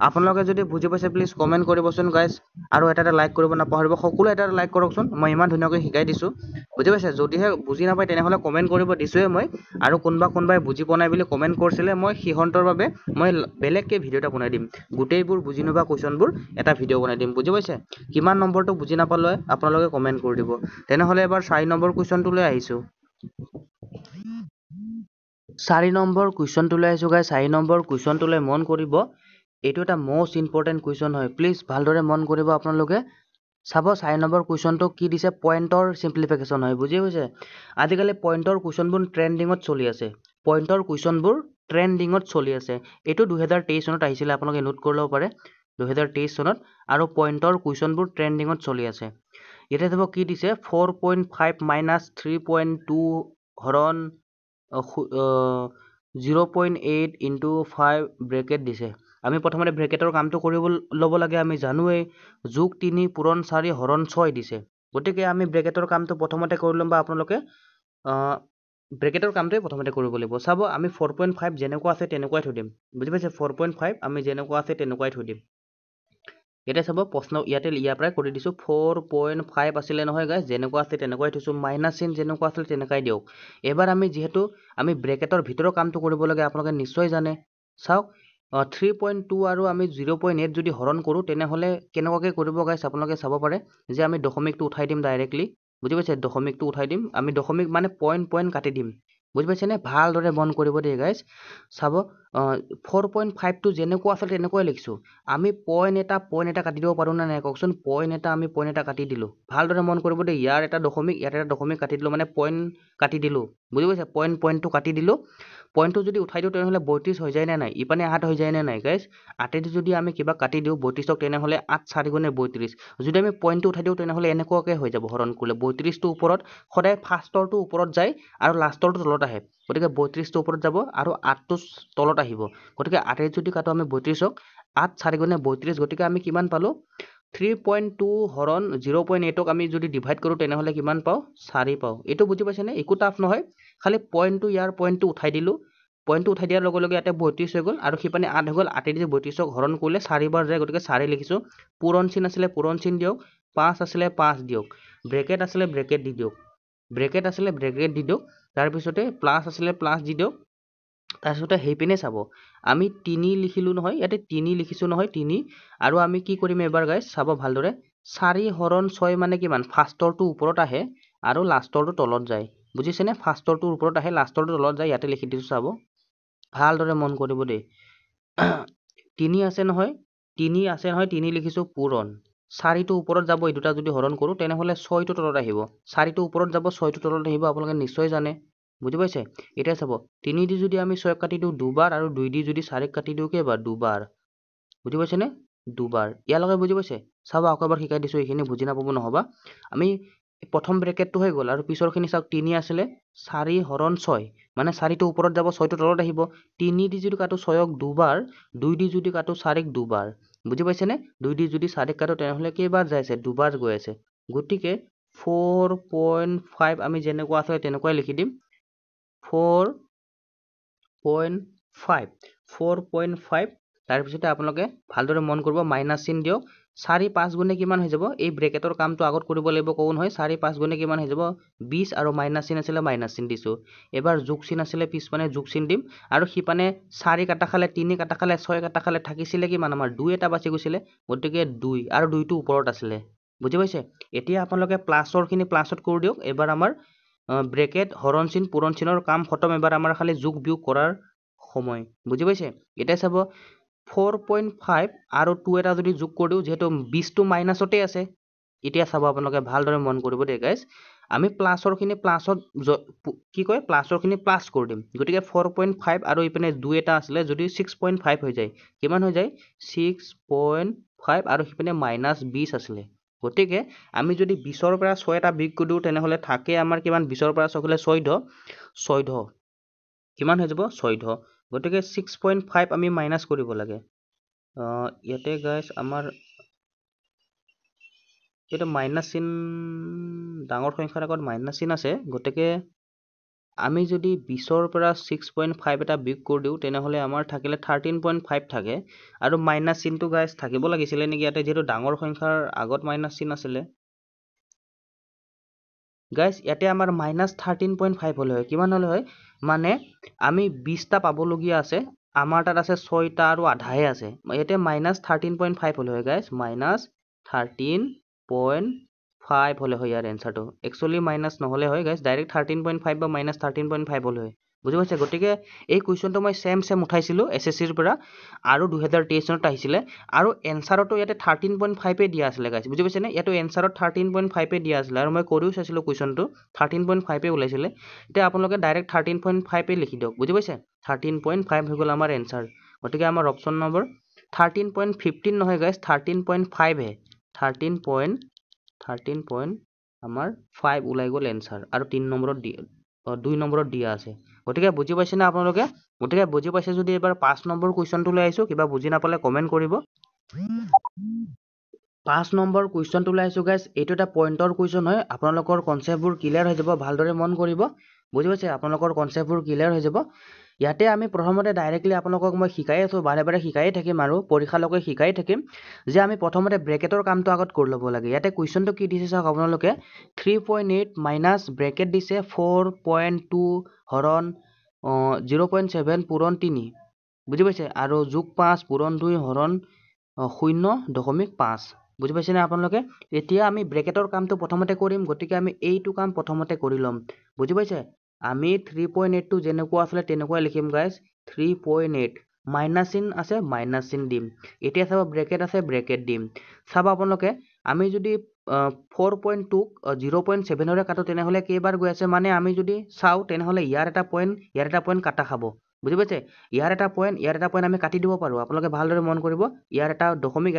আপোনালোকে যদি বুজি পাইছে প্লিজ কমেন্ট কৰিবচোন গাইজ আৰু এটা লাইক কৰিব নাপাহৰিব সকলো এটা লাইক কৰকচোন মই ইমান ধুনীয়াকৈ শিকাই দিছো বুজি পাইছে যদিহে বুজি নাপায় তেনেহলে কমেন্ট কৰিব দিছোৱে মই আৰু কোনোবাই বুজি পোৱা নাই বুলি কমেন্ট কৰিছিলে মই সিহঁতৰ বাবে মই বেলেগকে ভিডিও এটা বনাই দিম গোটেইবোৰ বুজি নোপোৱা কোৱেশ্চনবোৰ এটা ভিডিও বনাই দিম বুজি পাইছে কিমান নম্বৰটো বুজি নাপালে আপোনালোকে কমেন্ট কৰি দিব তেনেহলে এবাৰ 4 নম্বৰ কুৱেশ্চনটোলৈ আহিছো 4 নম্বৰ কুৱেশ্চনটোলৈ আহিছো গাইজ 4 নম্বৰ কুৱেশ্চনটোলৈ মন কৰিব এইটো এটা মোস্ট ইম্পৰ্টেন্ট কুৱেশ্চন হয় প্লিজ ভালদৰে মন কৰিব আপোনালোকে চাব 4 নম্বৰ কুৱেশ্চনটো কি দিছে পইণ্টৰ সিম্পলিফিকেশন হয় বুজি পাইছে আজিকালি পইণ্টৰ কুৱেশ্চনবোৰ ট্ৰেন্ডিঙত চলি আছে পইণ্টৰ কুৱেশ্চনবোৰ ট্ৰেন্ডিঙত চলি আছে এইটো 2023 চনত আহিছিল আপোনালোকে নোট কৰি ল'ব পাৰে 2023 চনত আৰু পইণ্টৰ কুৱেশ্চনবোৰ ট্ৰেন্ডিঙত চলি আছে এতিয়া চাব কি দিছে 4.5 minus 3.2 হৰণ 0.8 into 5 ব্ৰেকেট দিছে আমি প্ৰথমতে ব্ৰেকেটৰ কামটো কৰিব ল'ব লাগে আমি জানোৱেই যোগ 3 পূৰণ 4 হৰণ 6 দিছে গতিকে আমি ব্ৰেকেটৰ কামটো প্ৰথমতে কৰি ল'ম বা আপোনালোকে ব্ৰেকেটৰ কামটোৱে প্ৰথমতে কৰিব লাগিব চাব আমি 4.5 যেনেকুৱা আছে তেনেকুৱাই থৈ দিম বুজি পাইছে 4.5 আমি যেনেকুৱা আছে তেনেকুৱাই থৈ দিম এতিয়া চাব প্ৰশ্ন ইয়াৰ পৰাই কৰি দিছো 4.5 আছিলে নহয় গাইজ যেনেকুৱা আছে তেনেকুৱাই থৈছো মাইনাস চিন যেনেকুৱা আছিল তেনেকুৱাই দিয়ক এবাৰ আমি যেহেতু আমি ব্ৰেকেটৰ ভিতৰৰ কামটো কৰিব লাগে আপোনালোকে নিশ্চয় জানে চাওক 3.2 আৰু আমি 0.8 যদি হৰণ কৰো তেনেহলে কেনেকুৱাকৈ কৰিব গাইজ আপোনালোকে চাব পাৰে যে আমি দশমিকটো উঠাই দিম ডাইৰেক্টলি বুজি পাইছে দশমিকটো উঠাই দিম আমি দশমিক মানে পইণ্ট কাটি দিম বুজি পাইছেনে ভালদৰে মন কৰিব দেই গাইজ চাব 4.5 টো যেনেকুৱা আছিল তেনেকুৱাই লিখিছো আমি পইণ্ট এটা কাটি দিব পাৰো না নাই কওকচোন আমি পইণ্ট এটা কাটি দিলো ভালদৰে মন কৰিব দেই ইয়াৰ এটা দশমিক কাটি দিলো মানে পইণ্ট কাটি দিলো বুজি পাইছে পইণ্টটো কাটি দিলো পইণ্টটো যদি উঠাই দিওঁ তেনেহলে 32 হৈ যায় নে নাই ইপানে 8 হৈ যায় নে নাই গাইজ 8 যদি আমি কিবা কাটি দিওঁ 32ক তেনেহলে 8 4 গুণে 32 যদি আমি পইণ্টটো উঠাই দিওঁ তেনেহলে এনেকুৱাকৈ হৈ যাব হৰণ কৰিলে 32 টো ওপৰত সদায় ফাৰ্ষ্টৰটো ওপৰত যায় আৰু লাষ্টৰটো তলত আহে গতিকে 32 টো ওপৰত যাব আৰু 8 টো তলত আহিব গতিকে 8 যদি কাটো আমি 32ক 8 4 গুণে 32 গতিকে আমি কিমান পালো 3.2 হৰণ 0.8ক আমি যদি ডিভাইড কৰো তেনেহলে কিমান পাও 4 পাও এইটো বুজি পাইছেনে একো টাফ নহয় খালি পইণ্টটো উঠাই দিলো পইণ্টটো উঠাই দিয়াৰ লগে লগে ইয়াতে 32 হৈ গ'ল আৰু সিপানে 8 হৈ গ'ল 8 দি 32ক হৰণ কৰিলে 4 বাৰ যায় গতিকে 4 লিখিছো পূৰণ চিন আছিলে পূৰণ চিন দিয়ক 5 আছিলে 5 দিয়ক ব্ৰেকেট আছিলে ব্ৰেকেট দি দিয়ক তাৰপিছতে প্লাস আছিলে প্লাস দি দিয়ক তাৰপিছতে সেইপিনে চাব আমি 3 লিখিলো নহয় ইয়াতে 3 লিখিছো নহয় 3 আৰু আমি কি কৰিম এবাৰ গাইজ চাব ভালদৰে 4 হৰণ 6 মানে কিমান ফাৰ্ষ্টৰটো ওপৰত আহে আৰু লাষ্টৰটো তলত যায় বুজিছেনে ফাৰ্ষ্টৰটোৰ ওপৰত আহে লাষ্টৰটো তলত যায় ইয়াতে লিখি দিছো চাব ভালদৰে মন কৰিব দেই 3 আছে নহয় 3 লিখিছো পূৰণ 4টো ওপৰত যাব এই দুটা যদি হৰণ কৰো তেনেহলে 6টো তলত আহিব 4টো ওপৰত যাব 6টো তলত আহিব আপোনালোকে নিশ্চয় জানে বুজি পাইছে এতিয়া চাব 3 দি যদি আমি 6 কাটি দিওঁ দুবাৰ আৰু 2 দি যদি 4 কাটি দিওঁ কেইবাৰ দুবাৰ বুজি পাইছেনে দুবাৰ ইয়াৰ লগে বুজি পাইছে চাব আকৌ এবাৰ শিকাই দিছো এইখিনি বুজি নাপাব নহবা আমি প্ৰথম ব্ৰেকেটটো হৈ গ'ল আৰু পিছৰখিনি চাওক 3 আছিলে 4 হৰণ 6 মানে 4টো ওপৰত যাব 6টো তলত আহিব 3 দি যদি কাটো 6ক দুবাৰ 2 দি যদি কাটো 4ক দুবাৰ বুজি পাইছেনে 2 দি যদি 4ক কাটো তেনেহলে কেইবাৰ যাই আছে দুবাৰ গৈ আছে গতিকে 4.5 আমি যেনেকুৱা আছে তেনেকুৱাই লিখি দিম 4.5 তাৰপিছতে আপোনালোকে ভালদৰে মন কৰিব মাইনাস চিন দিয়ক 4 5 গুণে কিমান হৈ যাব এই ব্ৰেকেটৰ কামটো আগত কৰিব লাগিব কোন হয় 4 5 গুণে কিমান হৈ যাব 20 আৰু মাইনাস চিন আছিলে মাইনাস চিন দিছো এবাৰ যোগ চিন আছিলে পিছপানে যোগ চিন দিম আৰু সিপানে 4 কাটা খালে 3 কাটা খালে 6 কাটা খালে থাকিছিলে কিমান আমাৰ 2 এটা বাছি গৈছিলে গতিকে 2 আৰু 2টো ওপৰত আছিলে বুজি পাইছে এতিয়া আপোনালোকে প্লাছৰ খিনি প্লাছত কৰি দিয়ক এবাৰ আমাৰ ব্ৰেকেট হৰণ চিন পূৰণ চিনৰ কাম খতম এবাৰ আমাৰ খালি যোগ বিয়োগ কৰাৰ সময় বুজি পাইছে এতিয়া চাব 4.5 আৰু 2 এটা যদি যোগ কৰি দিওঁ যেহেতু 20 টো মাইনাছতে আছে এতিয়া চাব আপোনালোকে ভালদৰে মন কৰিব দেই গাইজ আমি প্লাছৰ খিনি প্লাছত কি কয় প্লাছৰ খিনি প্লাছ কৰি দিম গতিকে 4.5 আৰু ইপিনে 2 এটা আছিলে যদি 6.5 হৈ যায় কিমান হৈ যায় 6.5 আৰু সিপিনে মাইনাছ 20 আছিলে গতিকে আমি যদি 20ৰ পৰা 6 এটা বিয়োগ কৰি দিওঁ তেনেহলে থাকে আমাৰ কিমান 20ৰ পৰা 6 গলে 14 কিমান হৈ যাব 14 গতিকে 6.5 আমি মাইনাছ কৰিব লাগে ইয়াতে গাইজ আমাৰ এটা মাইনাছ চিন ডাঙৰ সংখ্যাৰ আগত মাইনাছ চিন আছে গতিকে আমি যদি 20ৰ পৰা 6.5 এটা বিয়োগ কৰি দিওঁ তেনেহ'লে আমাৰ থাকিলে 13.5 থাকে আৰু মাইনাছ চিনটো গাইজ থাকিব লাগিছিলে নেকি ইয়াতে যেহেতু ডাঙৰ সংখ্যাৰ আগত মাইনাছ চিন আছিলে গাইজ ইয়াতে আমাৰ মাইনাছ 13.5 হ'লে হয় কিমান হ'লে হয় মানে আমি 20টা পাবলগীয়া আছে আমাৰ তাত আছে 6টা আৰু আধাহে আছে ইয়াতে মাইনাছ 13.5 হ'লে হয় গাইজ মাইনাছ 13.5 হ'লে হয় ইয়াৰ এনচাৰটো একচুৱেলি মাইনাছ নহ'লে হয় গাইজ ডাইৰেক্ট 13.5 বা মাইনাছ 13.5 হ'লে হয় বুজি পাইছে গতিকে এই কুৱেশ্যনটো মই চেম উঠাইছিলোঁ SSCৰ পৰা আৰু 2023 চনত আহিছিলে আৰু এনচাৰতো ইয়াতে 13.5 দিয়া আছিলে গাইজ বুজি পাইছেনে ইয়াতো এনচাৰত 13.5 দিয়া আছিলে আৰু মই কৰিও চাইছিলোঁ কুৱেশ্যনটো 13.5 ওলাইছিলে এতিয়া আপোনালোকে ডাইৰেক্ট 13.5 লিখি দিয়ক বুজি পাইছে 13.5 হৈ গ'ল আমাৰ এনচাৰ গতিকে আমাৰ অপশ্যন নম্বৰ 13.15 নহয় গাইজ 13.5 হে 13 আমাৰ 5 ওলাই গ'ল এনচাৰ আৰু 2 নম্বৰত দিয়া আছে গতিকে বুজি পাইছে না আপোনালোকে গতিকে বুজি পাইছে যদি এবাৰ 5 নম্বৰ কুৱেশ্যনটো লৈ আহিছো কিবা বুজি নাপালে কমেন্ট কৰিব 5 নম্বৰ কুৱেশ্যনটো লৈ আহিছো গাইজ এইটো এটা পইণ্টৰ কুৱেশ্যন হয় আপোনালোকৰ কনচেপ্টবোৰ ক্লিয়াৰ হৈ যাব ভালদৰে মন কৰিব বুজি পাইছে আপোনালোকৰ কনচেপ্টবোৰ ক্লিয়াৰ হৈ যাব ইয়াতে আমি প্ৰথমতে ডাইৰেক্টলি আপোনালোকক মই শিকাই আছো বাৰে বাৰে শিকাই থাকিম আৰু পৰীক্ষালৈকে শিকাই থাকিম যে আমি প্ৰথমতে ব্ৰেকেটৰ কামটো আগত কৰি ল'ব লাগে ইয়াতে কুৱেশ্যনটো কি দিছে চাওক আপোনালোকে 3.8 মাইনাছ ব্ৰেকেট দিছে 4.2 হৰণ 0.7 পূৰণ 3 বুজি পাইছে আৰু যোগ 5 পূৰণ 2 হৰণ 0.5 বুজি পাইছেনে আপোনালোকে এতিয়া আমি ব্ৰেকেটৰ কামটো প্ৰথমতে কৰিম গতিকে আমি এইটো কাম প্ৰথমতে কৰি ল'ম বুজি পাইছে আমি 3.8 টো যেনেকুৱা আছিলে তেনেকুৱাই লিখিম গাইজ 3.8 মাইনাছ চিন আছে মাইনাছ চিন দিম এতিয়া চাব ব্ৰেকেট আছে ব্ৰেকেট দিম চাব আপোনালোকে আমি যদি 4.2 0.7ৰে কাটো তেনেহ'লে কেইবাৰ গৈ আছে মানে আমি যদি চাওঁ তেনেহ'লে ইয়াৰ এটা পইণ্ট কাটা খাব বুজি পাইছে ইয়াৰ এটা পইণ্ট আমি কাটি দিব পাৰোঁ আপোনালোকে ভালদৰে মন কৰিব ইয়াৰ এটা দশমিক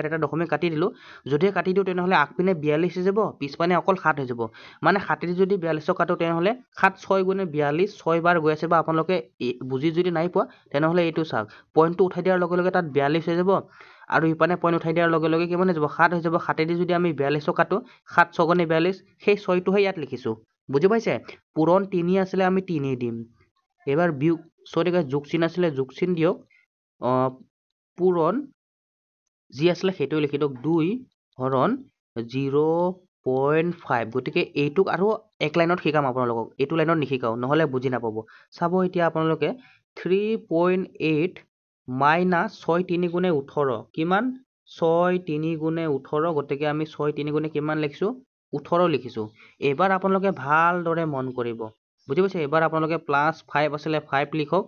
কাটি দিলোঁ যদি কাটি দিওঁ তেনেহ'লে আগপিনে 42 হৈ যাব পিছপিনে অকল 7 হৈ যাব মানে 7 যদি 42 কাটো তেনেহ'লে 7 6 গুণে 42 6 বাৰ গৈ আছে বা আপোনালোকে বুজি যদি নাই পোৱা তেনেহ'লে এইটো চাওক পইণ্টটো উঠাই দিয়াৰ লগে লগে তাত 42 হৈ যাব আৰু ইপানে পইণ্ট উঠাই দিয়াৰ লগে লগে কিমান হৈ যাব 7 হৈ যাব 7 যদি আমি 42 কাটো 7 6 গুণে 42 সেই 6টোহে ইয়াত লিখিছোঁ বুজি পাইছে পূৰণ 3 আছিলে আমি 3 দিম এবাৰ বিয়োগ সৰি গাইজ যোগ চিন আছিলে যোগ চিন দিয়ক পূৰণ যি আছিলে সেইটো লিখি দিয়ক 2 হৰণ 0.5 গতিকে এইটোক আৰু এক লাইনত শিকাম আপোনালোকক এইটো লাইনত নিশিকাও নহ'লে বুজি নাপাব চাব এতিয়া আপোনালোকে 3.8 মাইনাছ 6 3 গুণে 18 কিমান 6 3 গুণে 18 গতিকে আমি 6 3 গুণে কিমান লিখিছোঁ 18 লিখিছোঁ এইবাৰ আপোনালোকে ভালদৰে মন কৰিব বুজি পাইছে এবাৰ আপোনালোকে +5 আছিলে 5 লিখক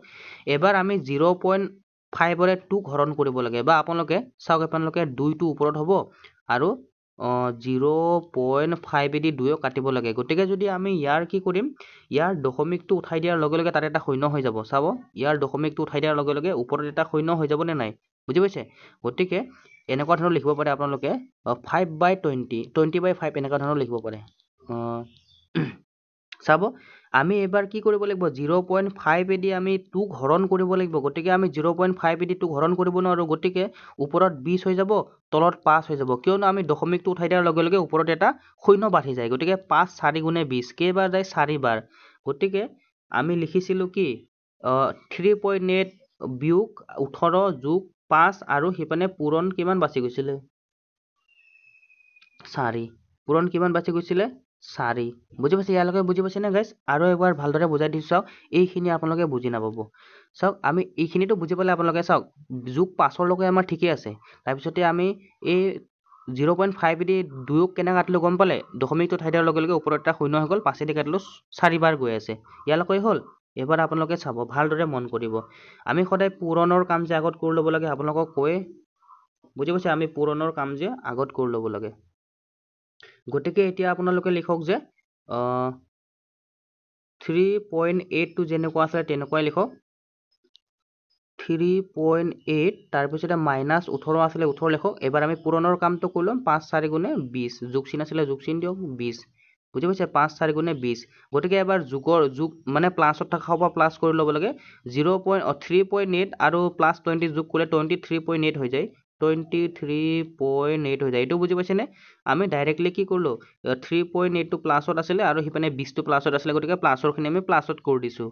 এবাৰ আমি 0.5ৰে 2ক হৰণ কৰিব লাগে বা আপোনালোকে চাওক আপোনালোকে 2টো ওপৰত হ'ব আৰু 0.5 দি 2ক কাটিব লাগে গতিকে যদি আমি ইয়াৰ কি কৰিম ইয়াৰ দশমিকটো উঠাই দিয়াৰ লগে লগে তাত এটা শূন্য হৈ যাব চাব ইয়াৰ দশমিকটো উঠাই দিয়াৰ লগে লগে ওপৰত এটা শূন্য হৈ যাব নে নাই বুজি পাইছে গতিকে এনেকুৱা ধৰণৰ লিখিব পাৰে আপোনালোকে 5/20 এনেকুৱা ধৰণৰ লিখিব পাৰে চাব আমি এবাৰ কি কৰিব লাগিব 0.5 দি আমি 2ক হৰণ কৰিব লাগিব গতিকে আমি 0.5 দি 2ক হৰণ কৰিব নোৱাৰোঁ গতিকে ওপৰত 20 হৈ যাব তলত 5 হৈ যাব কিয়নো আমি দশমিকটো উঠাই দিয়াৰ লগে লগে ওপৰত এটা শূন্য বাঢ়ি যায় গতিকে 5 4 গুণে 20 কেইবাৰ যায় 4 বাৰ গতিকে আমি লিখিছিলোঁ কি 3.8 বিয়োগ 18 যোগ 5 আৰু সিপানে পূৰণ কিমান বাচি গৈছিলে 4 পূৰণ কিমান বাচি গৈছিলে 4 বুজি পাইছে ইয়ালৈকে বুজি পাইছে নে গাইজ আৰু এবাৰ ভালদৰে বুজাই দিছোঁ চাওক এইখিনি আপোনালোকে বুজি নাপাব চাওক আমি এইখিনিতো বুজি পালে আপোনালোকে চাওক যোগ 5লৈকে আমাৰ ঠিকেই আছে তাৰপিছতে আমি এই 0.5 দি 2ক কেনেকৈ কাটিলোঁ গম পালে দশমিকটো উঠাই দিয়াৰ লগে লগে ওপৰত এটা শূন্য হৈ গ'ল 5 দি কাটিলোঁ 4 বাৰ গৈ আছে ইয়ালৈকে হ'ল এবাৰ আপোনালোকে চাব ভালদৰে মন কৰিব আমি সদায় পূৰণৰ কাম যে আগত কৰি ল'ব লাগে আপোনালোকক কয় বুজি পাইছে আমি পূৰণৰ কাম যে আগত কৰি ল'ব লাগে গতিকে এতিয়া আপোনালোকে লিখক যে 3.8 টো যেনেকুৱা আছিলে তেনেকুৱাই লিখক 3.8 তাৰপিছতে মাইনাছ 18 আছিলে 18 লিখক এবাৰ আমি পূৰণৰ কামটো কৰি ল'ম 5 4 গুণে 20 যোগ চিন আছিলে যোগ চিন দিয়ক 20 বুজি পাইছে 5 4 গুণে 20 গতিকে এবাৰ যোগ মানে প্লাছত থকা পৰা প্লাছ কৰি ল'ব লাগে 3.8 আৰু +20 যোগ কৰিলে 23.8 হৈ যায় 23.8 হৈ যায়। এইটো বুজি পাইছেনে? আমি ডাইৰেক্টলি কি কৰিলোঁ 3.8টো প্লাছত আছিলে আৰু সিপিনে 20টো প্লাছত আছিলে, গতিকে প্লাছৰখিনি আমি প্লাছত কৰি দিছোঁ।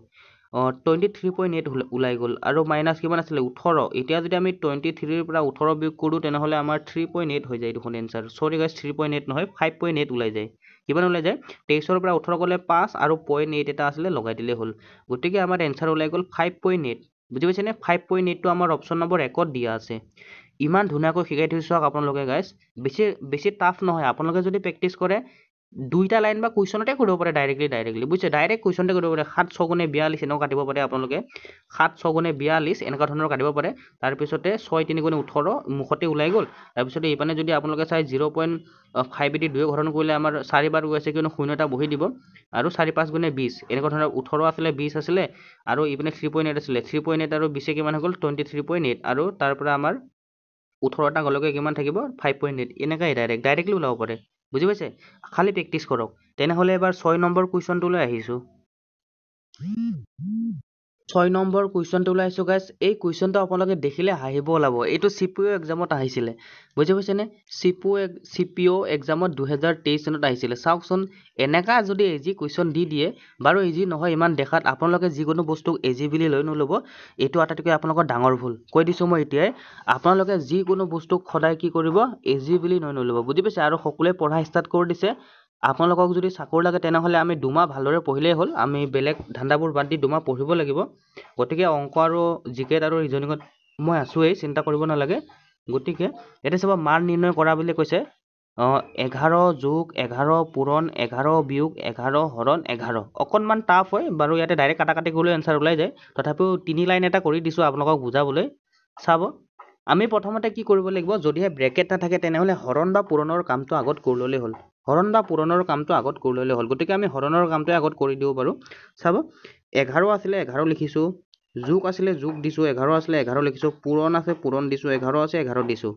23.8 ওলাই গ'ল আৰু মাইনাছ কিমান আছিলে 18। এতিয়া যদি আমি 23ৰ পৰা 18 বিয়োগ কৰোঁ তেনেহ'লে আমাৰ 3.8 হৈ যায় দেখোন এনচাৰ। চৰি গাইছ 3.8 নহয় 5.8 ওলাই যায়। কিমান ওলাই যায় 23ৰ পৰা 18 গ'লে 5 আৰু 0.8 এটা আছিলে লগাই দিলেই হ'ল। গতিকে আমাৰ এনচাৰ ওলাই গ'ল 5.8। বুজি পাইছেনে? 5.8টো আমাৰ অপশ্যন নম্বৰ 1ত দিয়া আছে। ইমান ধুনীয়াকৈ শিকাই থৈছোঁ চাওক আপোনালোকে গাইছ। বেছি টাফ নহয়। আপোনালোকে যদি প্ৰেক্টিছ কৰে 2টা লাইন বা কুৱেশ্যনতে কৰিব পাৰে ডাইৰেক্টলি বুজিছে? ডাইৰেক্ট কুৱেশ্যনতে কৰিব পাৰে। 7 6 গুণে 42 এনেকুৱা কাটিব পাৰে আপোনালোকে। 7 6 গুণে 42 এনেকুৱা ধৰণৰ কাটিব পাৰে। তাৰপিছতে 6 3 গুণে 18 মুখতে ওলাই গ'ল। তাৰপিছতে এইপানে যদি আপোনালোকে চাই 0.5 দি 2 ঘৰণ কৰিলে আমাৰ 4 বাৰ গৈ আছে, কিয়নো শূন্য এটা বহি দিব। আৰু 4 5 গুণে 20 এনেকুৱা ধৰণৰ 18 আছিলে 20 আছিলে আৰু এইপিনে 3.8 আছিলে। 3.8 আৰু 20 কিমান হৈ গ'ল 23.8 আৰু তাৰ পৰা আমাৰ 18টা গ'লকৈ কিমান থাকিব 5.8। এনেকৈ ডাইৰেক্টলি ওলাব পাৰে। বুজি পাইছে? খালি প্ৰেক্টিছ কৰক। তেনেহ'লে এবাৰ 6 নম্বৰ কুৱেশ্যনটোলৈ আহিছোঁ। 6 নম্বৰ কুৱেশ্যনটো ওলাইছোঁ গাইছ। এই কুৱেশ্যনটো আপোনালোকে দেখিলে হাঁহিব ওলাব। এইটো CPO এক্সামত আহিছিলে। বুজি পাইছেনে? CPO এক্সামত 2023 চনত আহিছিলে। চাওকচোন এনেকা যদি ইজি কুৱেশ্যন দি দিয়ে, বাৰু ইজি নহয় ইমান দেখাত, আপোনালোকে যিকোনো বস্তুক ইজি বুলি লৈ নল'ব। এইটো আটাইতকৈ আপোনালোকৰ ডাঙৰ ভুল। কৈ দিছোঁ মই এতিয়াই, আপোনালোকে যিকোনো বস্তুক সদায় কি কৰিব ইজি বুলি লৈ নল'ব। বুজি পাইছে? আৰু সকলোৱে পঢ়া ষ্টাৰ্ট কৰি দিছে। আপোনালোকক যদি চাকৰি লাগে তেনেহ'লে আমি 2 মাহ ভালদৰে পঢ়িলেই হ'ল। আমি বেলেগ ধান্দাবোৰ বাদ দি 2 মাহ পঢ়িব লাগিব। গতিকে অংক আৰু জিকেট আৰু ৰিজনিঙত মই আছোঁৱেই, চিন্তা কৰিব নালাগে। গতিকে এতিয়া চাব মান নিৰ্ণয় কৰা বুলি কৈছে। 11 যোগ 11 পূৰণ 11 বিয়োগ 11 হৰণ 11। অকণমান টাফ হয় বাৰু, ইয়াতে ডাইৰেক্ট কাটাকাটি কৰিলেও এনচাৰ ওলাই যায়। তথাপিও 3 লাইন এটা কৰি দিছোঁ আপোনালোকক বুজাবলৈ। চাব আমি প্ৰথমতে কি কৰিব লাগিব, যদিহে ব্ৰেকেট নাথাকে তেনেহ'লে হৰণ বা পূৰণৰ কামটো আগত কৰি ল'লেই হ'ল। গতিকে আমি হৰণৰ কামটোৱে আগত কৰি দিব পাৰোঁ। চাব 11 আছিলে 11 লিখিছোঁ, যোগ আছিলে যোগ দিছোঁ, 11 আছিলে 11 লিখিছোঁ, পূৰণ আছে পূৰণ দিছোঁ, 11 আছে 11 দিছোঁ।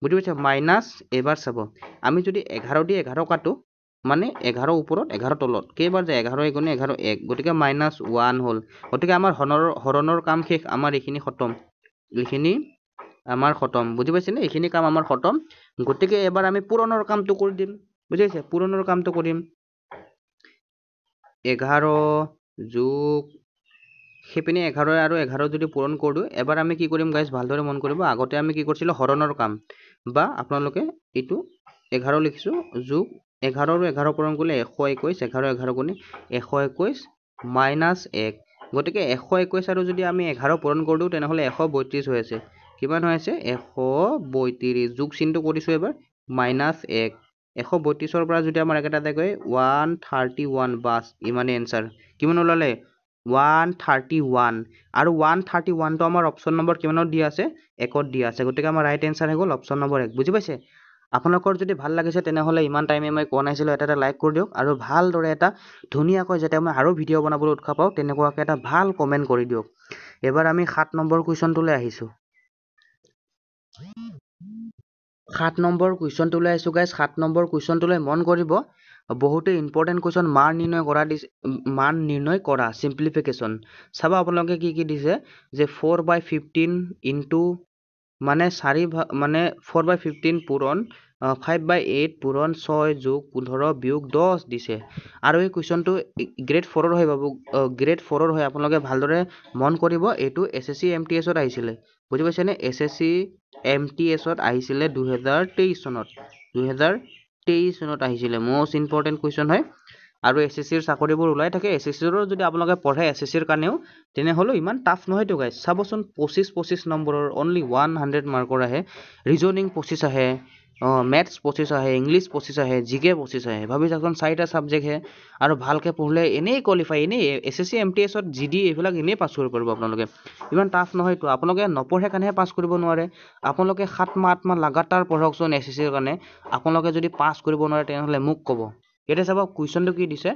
বুজি পাইছে? মাইনাছ এইবাৰ চাব আমি যদি 11 দি 11 কাটো মানে 11 ওপৰত 11 তলত কেইবাৰ যায় 11 এগুণে 11 1, গতিকে -1 হ'ল। গতিকে আমাৰ হৰণৰ কাম শেষ, আমাৰ এইখিনি খতম। বুজি পাইছেনে? এইখিনি কাম আমাৰ খতম। গতিকে এবাৰ আমি পূৰণৰ কামটো কৰি দিম। বুজি পাইছে? পূৰণৰ কামটো কৰিম। 11 যোগ সেইপিনে 11 আৰু 11 যদি পূৰণ কৰি দিওঁ, এবাৰ আমি কি কৰিম গাইজ ভালদৰে মন কৰিব। আগতে আমি কি কৰিছিলোঁ হৰণৰ কাম, বা আপোনালোকে এইটো 11 লিখিছোঁ যোগ 11 আৰু 11 পূৰণ কৰিলে 121, 11 11 গুণে 121 -1। গতিকে 121 আৰু যদি আমি 11 পূৰণ কৰি দিওঁ তেনেহ'লে 132 হৈ আছে। কিমান হৈ আছে 132। যোগ চিনটো কৰিছোঁ এবাৰ -1। 132ৰ পৰা যদি আমাৰ একেটা গৈ 131, বাছ ইমানেই এনচাৰ। কিমান ওলালে 131। আৰু 131টো আমাৰ অপশ্যন নম্বৰ কিমানত দিয়া আছে 1ত দিয়া আছে। গতিকে আমাৰ ৰাইট এনচাৰ হৈ গ'ল অপশ্যন নম্বৰ 1। বুজি পাইছে? আপোনালোকৰ যদি ভাল লাগিছে তেনেহ'লে ইমান টাইমে মই কোৱা নাছিলোঁ, এটা লাইক কৰি দিয়ক আৰু ভালদৰে এটা ধুনীয়াকৈ যাতে মই আৰু ভিডিঅ' বনাবলৈ উৎসাহ পাওঁ তেনেকুৱাকৈ এটা ভাল কমেণ্ট কৰি দিয়ক। এবাৰ আমি 7 নম্বৰ কুৱেশ্যনটোলৈ আহিছোঁ। 7 নম্বৰ কুৱেশ্যনটোলৈ আহিছোঁ গাইজ। 7 নম্বৰ কুৱেশ্যনটোলৈ মন কৰিব। বহুতে ইম্পৰ্টেণ্ট কুৱেশ্যন মান নিৰ্ণয় কৰা চিম্প্লিফিকেশ্যন। চাব আপোনালোকে কি দিছে যে 4/15 ইনটু মানে 4/15 পূৰণ 5/8 পূৰণ 6 যোগ 15 বিয়োগ 10 দিছে। আৰু এই কুৱেশ্যনটো গ্ৰেড 4ৰ হয় বাবু, গ্ৰেড 4ৰ হয়। আপোনালোকে ভালদৰে মন কৰিব। এইটো SSC MTSত আহিছিলে। বুজি পাইছেনে? SSC MTSত আহিছিলে 2023 চনত। 2023 চনত আহিছিলে। মষ্ট ইম্পৰ্টেণ্ট কুৱেশ্যন হয় আৰু SSCৰ চাকৰিবোৰ ওলাই থাকে। SSCৰো যদি আপোনালোকে পঢ়ে SSCৰ কাৰণেও তেনেহ'লেও ইমান টাফ নহয়তো গাইজ। চাবচোন 25 নম্বৰৰ অনলি 100 মাৰ্কৰ আহে। ৰিজনিং 25 আহে, মেথছ 25 আহে, ইংলিছ 25 আহে, জিকে 25 আহে। ভাবি চাওকচোন 4টা ছাবজেক্টহে আৰু ভালকৈ পঢ়িলে এনেই কোৱালিফাই, এনেই SSC MTSত GD এইবিলাক এনেই পাছ কৰিব পাৰিব আপোনালোকে। ইমান টাফ নহয়তো। আপোনালোকে নপঢ়ে কাৰণেহে পাছ কৰিব নোৱাৰে। আপোনালোকে 7 মাহ 8 মাহ লাগাতাৰ পঢ়কচোন SSCৰ কাৰণে। আপোনালোকে যদি পাছ কৰিব নোৱাৰে তেনেহ'লে মোক ক'ব। এতিয়া চাব কুৱেশ্যনটো কি দিছে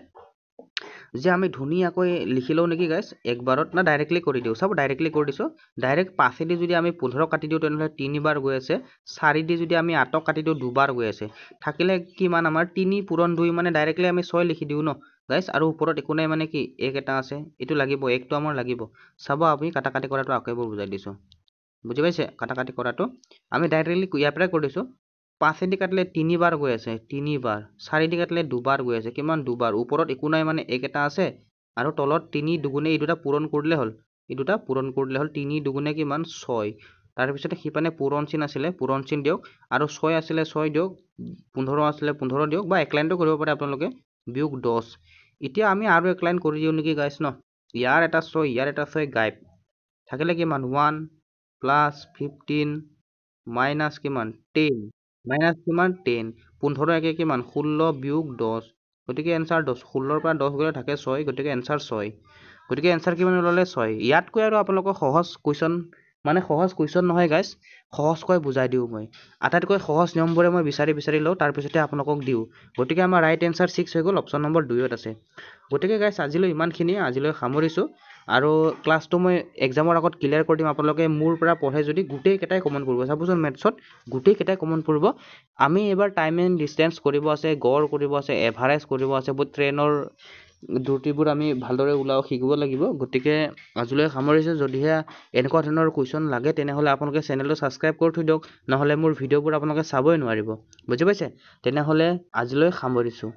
যে আমি ধুনীয়াকৈ লিখি লওঁ নেকি গাইজ একবাৰত, না ডাইৰেক্টলি কৰি দিওঁ। চাব ডাইৰেক্টলি কৰি দিছোঁ। ডাইৰেক্ট 5 দি যদি আমি 15 কাটি দিওঁ তেনেহ'লে 3 বাৰ গৈ আছে। 4 দি যদি আমি 8ক কাটি দিওঁ 2 বাৰ গৈ আছে। থাকিলে কিমান আমাৰ 3 পূৰণ 2 মানে ডাইৰেক্টলি আমি 6 লিখি দিওঁ ন গাইজ। আৰু ওপৰত একো নাই মানে কি 1 এটা আছে, এইটো লাগিব, 1টো আমাৰ লাগিব। চাব আমি কাটাকাটি কৰাটো আকৌ এবাৰ বুজাই দিছোঁ। বুজি পাইছে কাটাকাটি কৰাটো আমি ডাইৰেক্টলি ইয়াৰ পৰাই কৰি দিছোঁ 5 দি কাটিলে 3 বাৰ গৈ আছে 3 বাৰ 4 দি কাটিলে 2 বাৰ গৈ আছে কিমান 2 বাৰ ওপৰত একো নাই মানে এক এটা আছে আৰু তলত 3 দুগুণে এই দুটা পূৰণ কৰিলে হ'ল এই দুটা পূৰণ কৰিলে হ'ল 3 দুগুণে কিমান 6 তাৰপিছতে সিপানে পূৰণ চিন আছিলে পূৰণ চিন দিয়ক আৰু 6 আছিলে 6 দিয়ক 15 আছিলে 15 দিয়ক বা এক লাইনটো কৰিব পাৰে আপোনালোকে বিয়োগ 10 এতিয়া আমি আৰু এক লাইন কৰি দিওঁ নেকি গাইছ ন ইয়াৰ এটা 6 ইয়াৰ এটা 6 গায়ব থাকিলে কিমান 1 প্লাস 15 মাইনাস কিমান 10 মাইনাস কিমান 10 15 একে কিমান 16 বিয়োগ 10 গতিকে এনসাৰ 10 16 পৰা 10 গলে থাকে 6 গতিকে এনসাৰ 6 গতিকে এনসাৰ কিমান ওলালে 6 ইয়াতকৈ আৰু আপোনালোকক সহজ কুৱেশ্যন মানে সহজ কুৱেশ্যন নহয় গাইছ সহজকৈ বুজাই দিওঁ মই আটাইতকৈ সহজ নিয়মবোৰে মই বিচাৰি লওঁ তাৰপিছতে আপোনালোকক দিওঁ গতিকে আমাৰ ৰাইট এনসাৰ 6 হৈ গ'ল অপশ্যন নম্বৰ 2 ত আছে গতিকে গাইছ আজিলৈ ইমানখিনিয়ে আজিলৈ সামৰিছোঁ আৰু ক্লাছটো মই এক্সামৰ আগত ক্লিয়াৰ কৰি দিম আপোনালোকে মোৰ পৰা পঢ়ে যদি গোটেইকেইটাই কমন পৰিব চাবচোন মেথছত গোটেইকেইটাই কমন পৰিব আমি এবাৰ টাইম এণ্ড ডিষ্টেঞ্চ কৰিব আছে গড় কৰিব আছে এভাৰেজ কৰিব আছে বহুত ট্ৰেইনৰ দ্ৰুতিবোৰ আমি ভালদৰে ওলাও শিকিব লাগিব গতিকে আজিলৈ সামৰিছোঁ যদিহে এনেকুৱা ধৰণৰ কুৱেশ্যন লাগে তেনেহ'লে আপোনালোকে চেনেলটো ছাবস্ক্ৰাইব কৰি থৈ দিয়ক নহ'লে মোৰ ভিডিঅ'বোৰ আপোনালোকে চাবই নোৱাৰিব বুজি পাইছে তেনেহ'লে আজিলৈ সামৰিছোঁ